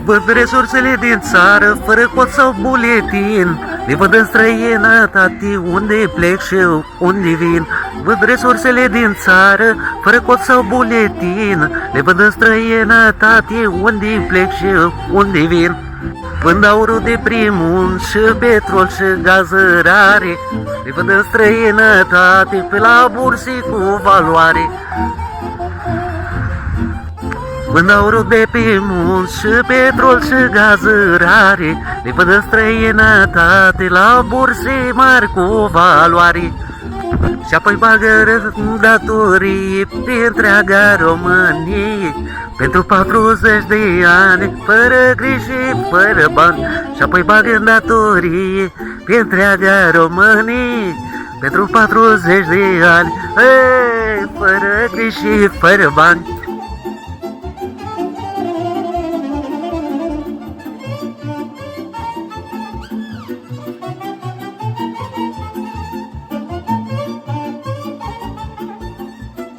Văd resursele din țară, fără cod sau buletin. Le văd în străinătate, unde plec și unde vin. Văd resursele din țară, fără cod sau buletin. Le văd în străinătate, unde plec și unde vin. Vând aurul de primul și petrol și gazărare. Le văd în străinătate, pe la burse cu valoare. Vând aurul de pe munți și petrol și gazărare. Le văd în străinătate, la burse mari cu valoare. Și apoi bagă datorii pe întreaga Românie, pentru 40 de ani, fără griji și fără bani. Și apoi bagă datorii pe întreaga Românie, pentru 40 de ani, fără griji și fără bani.